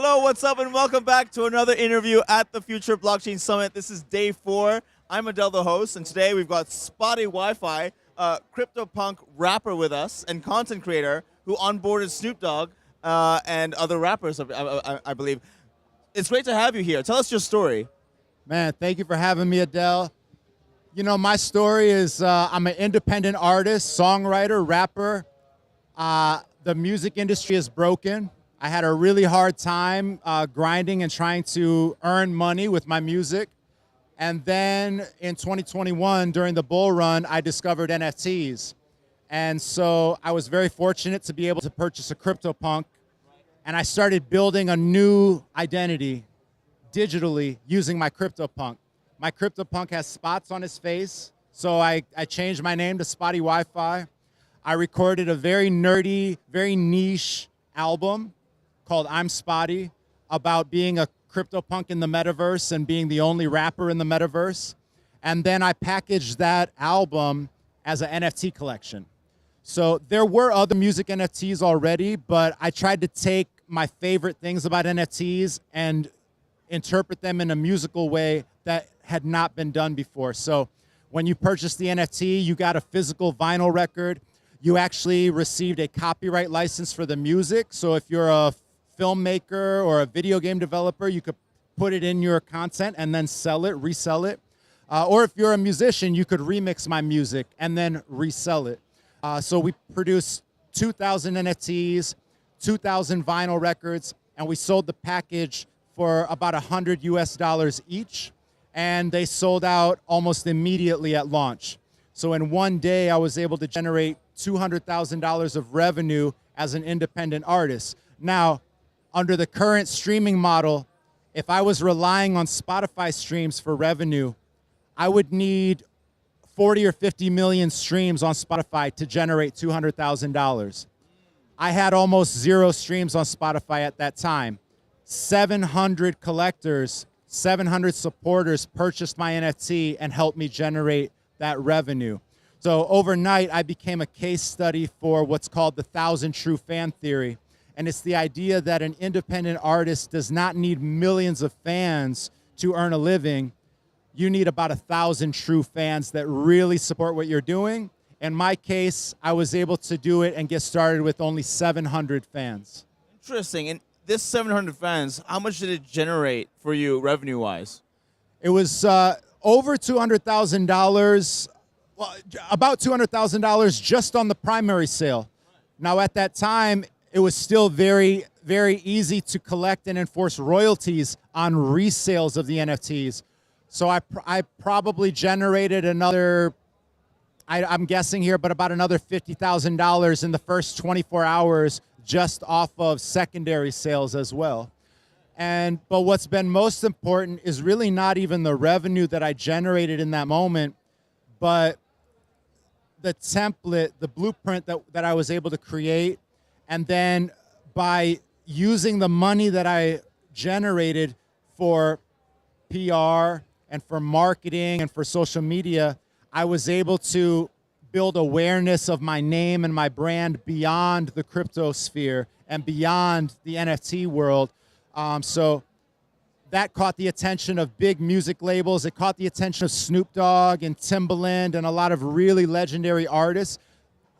Hello, what's up, and welcome back to another interview at the Future Blockchain Summit. This is day 4. I'm Adel, the host, and today we've got Spottie WiFi, a CryptoPunk rapper with us and content creator who onboarded Snoop Dogg and other rappers, I believe. It's great to have you here. Tell us your story. Man, thank you for having me, Adele. You know, my story is I'm an independent artist, songwriter, rapper. The music industry is broken. I had a really hard time grinding and trying to earn money with my music. And then in 2021, during the bull run, I discovered NFTs. And so I was very fortunate to be able to purchase a CryptoPunk. And I started building a new identity digitally using my CryptoPunk. My CryptoPunk has spots on his face, so I changed my name to Spottie WiFi. I recorded a very nerdy, very niche album called I'm Spottie, about being a CryptoPunk in the metaverse and being the only rapper in the metaverse. And then I packaged that album as an NFT collection. So there were other music NFTs already, but I tried to take my favorite things about NFTs and interpret them in a musical way that had not been done before. So when you purchased the NFT, you got a physical vinyl record. You actually received a copyright license for the music. So if you're a filmmaker or a video game developer, you could put it in your content and then sell it, resell it. Or if you're a musician, you could remix my music and then resell it. So we produced 2,000 NFTs, 2,000 vinyl records, and we sold the package for about $100 US each. And they sold out almost immediately at launch. So in one day, I was able to generate $200,000 of revenue as an independent artist. Now, under the current streaming model, if I was relying on Spotify streams for revenue, I would need 40 or 50 million streams on Spotify to generate $200,000. I had almost 0 streams on Spotify at that time. 700 collectors, 700 supporters purchased my NFT and helped me generate that revenue. So overnight, I became a case study for what's called the 1,000 True Fan Theory. And it's the idea that an independent artist does not need millions of fans to earn a living. You need about 1,000 true fans that really support what you're doing. In my case, I was able to do it and get started with only 700 fans. Interesting. And this 700 fans, how much did it generate for you revenue-wise? It was over $200,000, well, about $200,000 just on the primary sale. Now at that time, it was still very, very easy to collect and enforce royalties on resales of the NFTs. So I probably generated another, I'm guessing here, but about another $50,000 in the first 24 hours just off of secondary sales as well. But what's been most important is really not even the revenue that I generated in that moment, but the template, the blueprint that I was able to create. And then by using the money that I generated for PR and for marketing and for social media, I was able to build awareness of my name and my brand beyond the crypto sphere and beyond the NFT world. So that caught the attention of big music labels. It caught the attention of Snoop Dogg and Timbaland and a lot of really legendary artists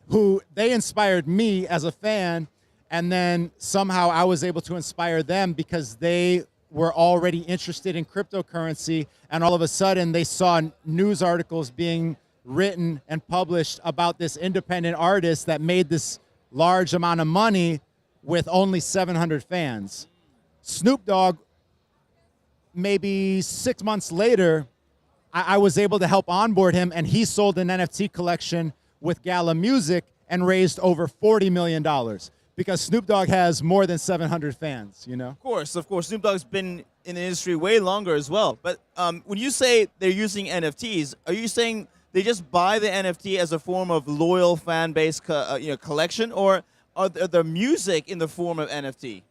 who they inspired me as a fan, and then somehow I was able to inspire them because they were already interested in cryptocurrency, and all of a sudden they saw news articles being written and published about this independent artist that made this large amount of money with only 700 fans. Snoop Dogg, maybe 6 months later, I was able to help onboard him, and he sold an NFT collection with Gala Music and raised over $40 million because Snoop Dogg has more than 700 fans, you know? Of course. Snoop Dogg's been in the industry way longer as well. But when you say they're using NFTs, are you saying they just buy the NFT as a form of loyal fan base collection, or are the music in the form of NFT?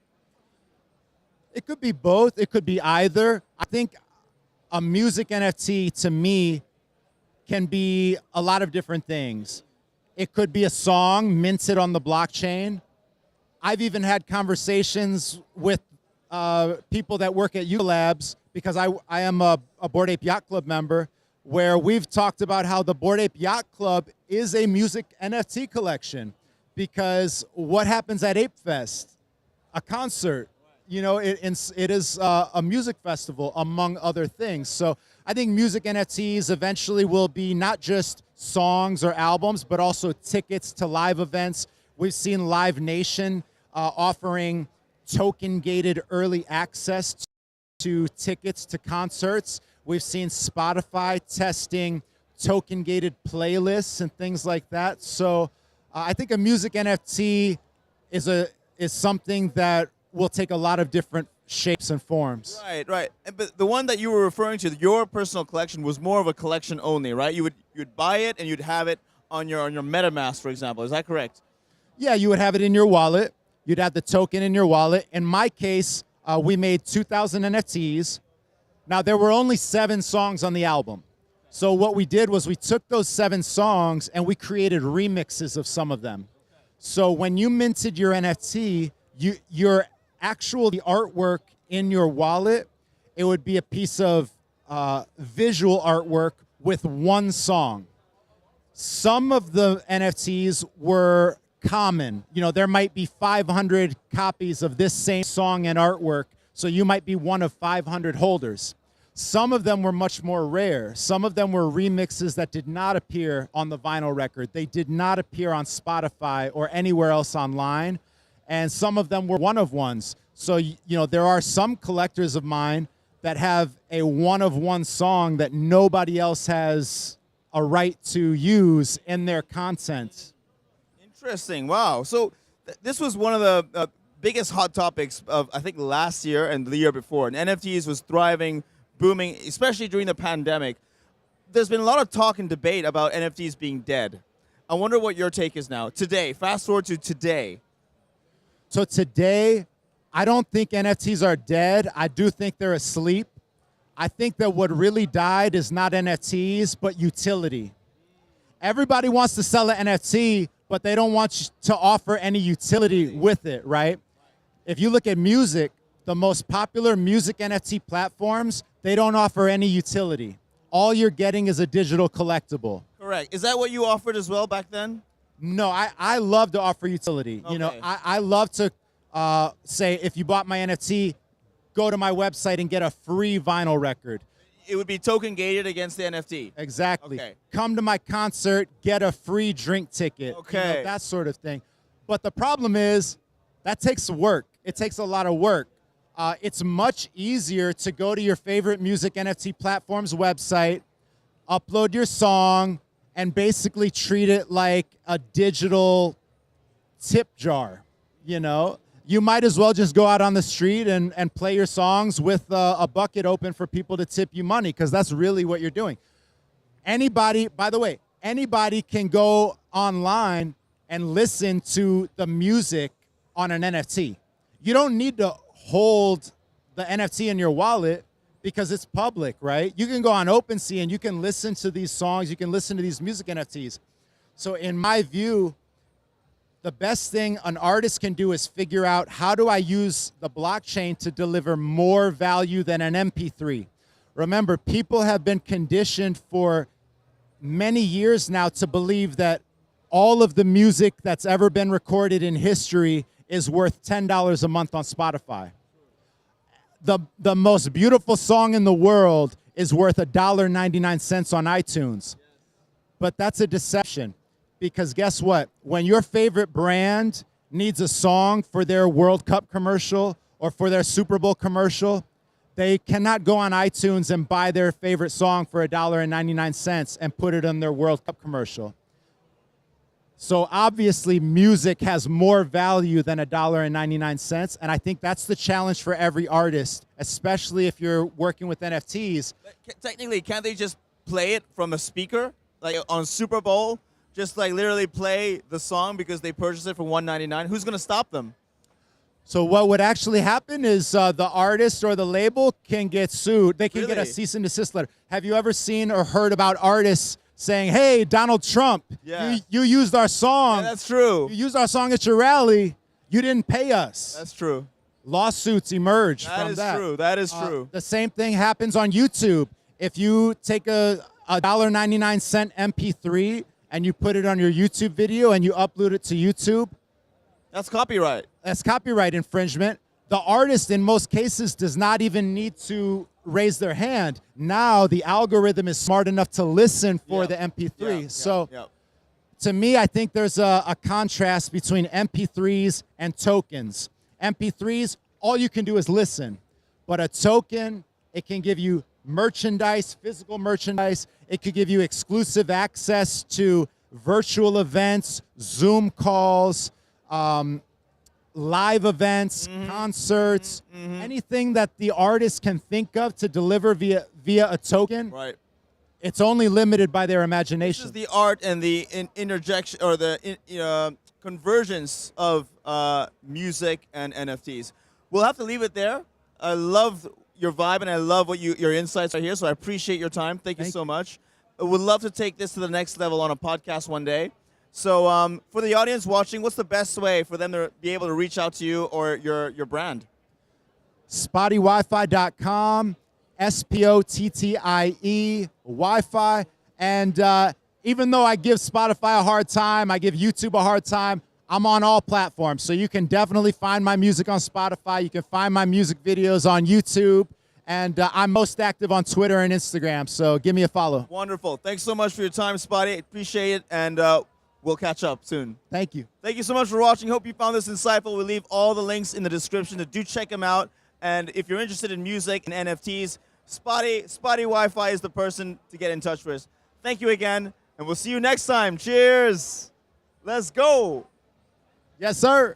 It could be both. It could be either. I think a music NFT to me can be a lot of different things. It could be a song minted on the blockchain. I've even had conversations with people that work at Labs, because I am a Bored Ape Yacht Club member, where we've talked about how the Bored Ape Yacht Club is a music NFT collection. Because what happens at Ape Fest? A concert. You know, it is a music festival, among other things. So I think music NFTs eventually will be not just songs or albums, but also tickets to live events. We've seen Live Nation offering token-gated early access to tickets to concerts. We've seen Spotify testing token-gated playlists and things like that. So I think a music NFT is something that will take a lot of different shapes and forms. Right, right. But the one that you were referring to, your personal collection, was more of a collection only, right? You'd buy it and you'd have it on your MetaMask, for example. Is that correct? Yeah, you would have it in your wallet. You'd have the token in your wallet. In my case, we made 2,000 NFTs. Now, there were only 7 songs on the album. So what we did was we took those 7 songs and we created remixes of some of them. So when you minted your NFT, your actual artwork in your wallet, it would be a piece of visual artwork with one song. Some of the NFTs were common. You know, there might be 500 copies of this same song and artwork, so you might be one of 500 holders. Some of them were much more rare. Some of them were remixes that did not appear on the vinyl record. They did not appear on Spotify or anywhere else online. And some of them were one-of-ones. So, you know, there are some collectors of mine that have a one-of-one song that nobody else has a right to use in their content. Interesting. Wow. So this was one of the biggest hot topics of, I think, last year and the year before. And NFTs was thriving, booming, especially during the pandemic. There's been a lot of talk and debate about NFTs being dead. I wonder what your take is now. Today, fast forward to today. So today, I don't think NFTs are dead. I do think they're asleep. I think that what really died is not NFTs, but utility. Everybody wants to sell an NFT, but they don't want to offer any utility with it, right? If you look at music, the most popular music NFT platforms, they don't offer any utility. All you're getting is a digital collectible. Correct. Is that what you offered as well back then? No, I love to offer utility. Okay. You know, I love to say, if you bought my NFT, go to my website and get a free vinyl record. It would be token gated against the NFT. Exactly. Okay. Come to my concert, get a free drink ticket. Okay. You know, that sort of thing. But the problem is that takes work. It takes a lot of work. It's much easier to go to your favorite music NFT platform's website, upload your song, and basically treat it like a digital tip jar. You know, you might as well just go out on the street and play your songs with a bucket open for people to tip you money, because that's really what you're doing. Anybody, by the way, anybody can go online and listen to the music on an NFT. You don't need to hold the NFT in your wallet because it's public, right? You can go on OpenSea and you can listen to these songs, you can listen to these music NFTs. So in my view, the best thing an artist can do is figure out, how do I use the blockchain to deliver more value than an MP3? Remember, people have been conditioned for many years now to believe that all of the music that's ever been recorded in history is worth $10 a month on Spotify. The most beautiful song in the world is worth $1.99 on iTunes. But that's a deception, because guess what? When your favorite brand needs a song for their World Cup commercial or for their Super Bowl commercial, they cannot go on iTunes and buy their favorite song for $1.99 and put it on their World Cup commercial. So obviously, music has more value than $1.99, and I think that's the challenge for every artist, especially if you're working with NFTs. Technically, can't they just play it from a speaker, like on Super Bowl? Just like literally play the song because they purchased it for $1.99? Who's going to stop them? So what would actually happen is the artist or the label can get sued. They can get a cease and desist letter. Have you ever seen or heard about artists saying, hey, Donald Trump, you used our song. Yeah, that's true. You used our song at your rally. You didn't pay us. That's true. lawsuits emerge That from is that. true. That is true. The same thing happens on YouTube. If you take a $1.99 MP3 and you put it on your YouTube video and you upload it to YouTube, That's copyright. that's copyright infringement. The artist, in most cases, does not even need to raise their hand. Now the algorithm is smart enough to listen for Yeah. the MP3. Yeah, So yeah. to me, I think there's a contrast between MP3s and tokens. MP3s, all you can do is listen. But a token, it can give you merchandise, physical merchandise. It could give you exclusive access to virtual events, Zoom calls, live events, concerts, anything that the artist can think of to deliver via a token. Right. It's only limited by their This imagination. is the art and the interjection or the convergence of music and NFTs. We'll have to leave it there. I love your vibe and I love what your insights are here. So I appreciate your time. Thank you so much. I would love to take this to the next level on a podcast one day. So for the audience watching, what's the best way for them to be able to reach out to you or your brand? SpottieWiFi.com, SPOTTIE Wi-Fi. And even though I give Spotify a hard time, I give YouTube a hard time, I'm on all platforms. So you can definitely find my music on Spotify. You can find my music videos on YouTube. And I'm most active on Twitter and Instagram. So give me a follow. Wonderful. Thanks so much for your time, Spottie. Appreciate it. And we'll catch up soon. Thank you. Thank you so much for watching. Hope you found this insightful. We'll leave all the links in the description. So do check them out. And if you're interested in music and NFTs, Spottie WiFi is the person to get in touch with. Thank you again, and we'll see you next time. Cheers. Let's go. Yes, sir.